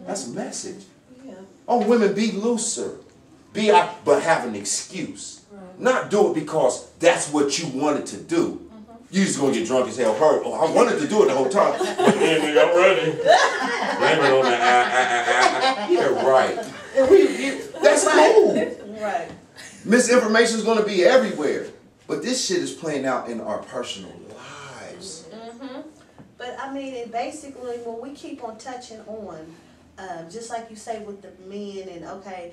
That's a message. Yeah. Oh, women, be looser. Be out, but have an excuse. Right. Not do it because that's what you wanted to do. You just gonna get drunk as hell. Hurt. Oh, I wanted to do it the whole time. I'm ready. Blame it on that. Yeah, right. And that's cool. Right. Misinformation is gonna be everywhere, but this shit is playing out in our personal lives. But I mean, and basically, when we keep on touching on, just like you say with the men, and okay,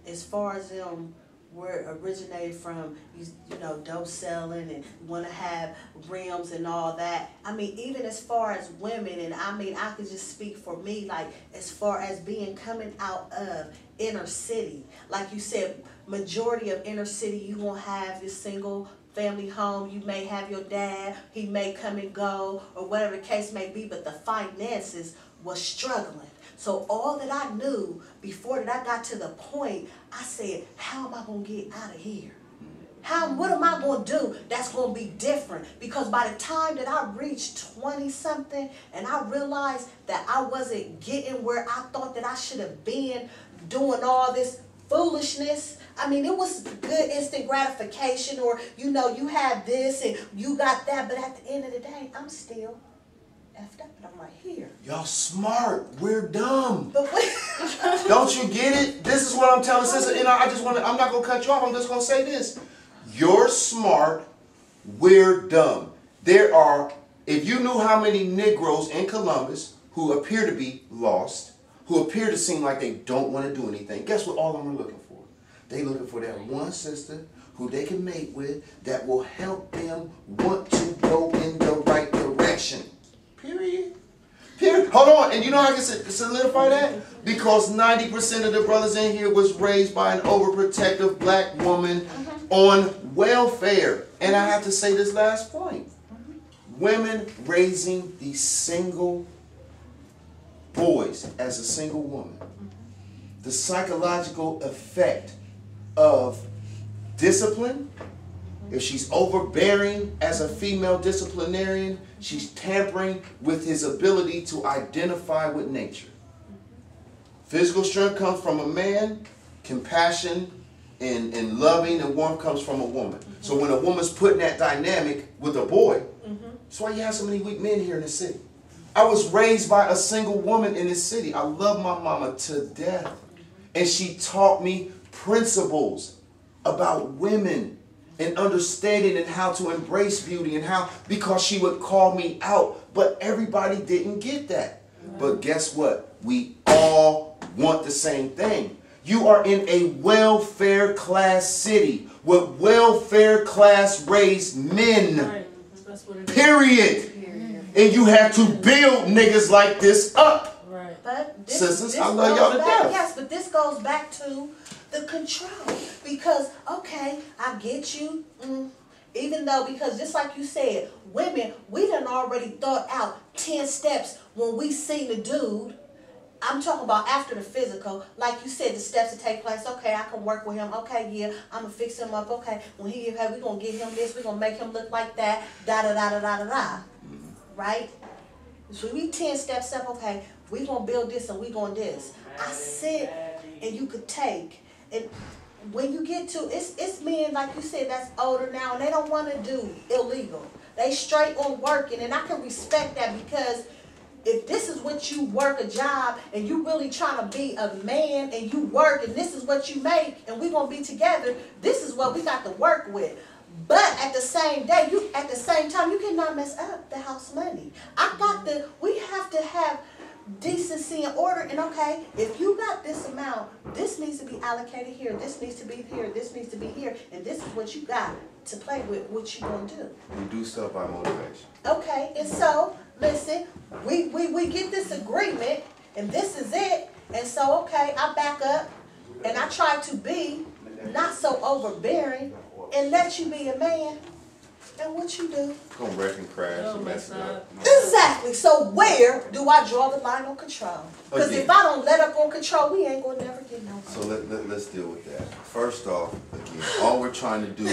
as far as them, where originated from, you know, dope selling and want to have rims and all that. I mean, even as far as women, and I mean, I could just speak for me, like as far as being coming out of inner city, like you said, majority of inner city, you won't have this single family home. You may have your dad, he may come and go, or whatever the case may be, but the finances was struggling. So all that I knew before that I got to the point, I said, how am I going to get out of here? What am I going to do that's going to be different? Because by the time that I reached 20-something and I realized that I wasn't getting where I thought that I should have been doing all this foolishness. I mean, it was good instant gratification, or, you know, you had this and you got that, but at the end of the day, I'm still effed up and I'm right here. Y'all smart. We're dumb. But wait. Don't you get it? This is what I'm telling sister. You know, I'm not going to cut you off. I'm just going to say this. You're smart. We're dumb. There are, if you knew how many Negroes in Columbus who appear to be lost, who appear to seem like they don't want to do anything, guess what all of them are looking for? They looking for that one sister who they can mate with that will help them want to go in the right direction. Period. Period. Hold on. And you know how I can solidify that? Because 90% of the brothers in here was raised by an overprotective black woman on welfare. And I have to say this last point. Women raising these single boys as a single woman. The psychological effect of discipline. If she's overbearing as a female disciplinarian, she's tampering with his ability to identify with nature. Physical strength comes from a man. Compassion and loving and warmth comes from a woman. So when a woman's putting that dynamic with a boy, that's why you have so many weak men here in the city. I was raised by a single woman in this city. I love my mama to death. And she taught me principles about women and understanding and how to embrace beauty and how, because she would call me out, but everybody didn't get that. But guess what? We all want the same thing. You are in a welfare class city with welfare class raised men. Right. That's what it is. Period. And you have to build niggas like this up. Right. But this, Sisters, this I love y'all to goes back, death. yes, but this goes back to the control. Because, okay, I get you. Even though, because just like you said, women, we done already thought out 10 steps when we seen the dude. I'm talking about after the physical. Like you said, the steps that take place. Okay, I can work with him. Okay, yeah, I'm going to fix him up. Okay, when he get here, we're going to get him this. We're going to make him look like that. Da-da-da-da-da-da-da. Right? So we 10 steps up. Okay, we're going to build this and we're going to this. I sit and you could take. And when you get to, it's men, like you said, that's older now, and they don't want to do illegal. They straight on working, and I can respect that, because if this is what you work a job and you really trying to be a man and you work and this is what you make and we're going to be together, this is what we got to work with. But at the same day, at the same time, you cannot mess up the house money. We have to have decency and order. And okay, if you got this amount, this needs to be allocated here, this needs to be here, this needs to be here, and this is what you got to play with, what you gonna do. We do stuff by motivation. Okay, and so listen, we get this agreement, and this is it. And so okay, I back up and I try to be not so overbearing and let you be a man. And what you do? Gonna wreck and crash and mess it up. Exactly. So where do I draw the line on control? Because if I don't let up on control, we ain't gonna never get no. So let's deal with that. First off, again, all we're trying to do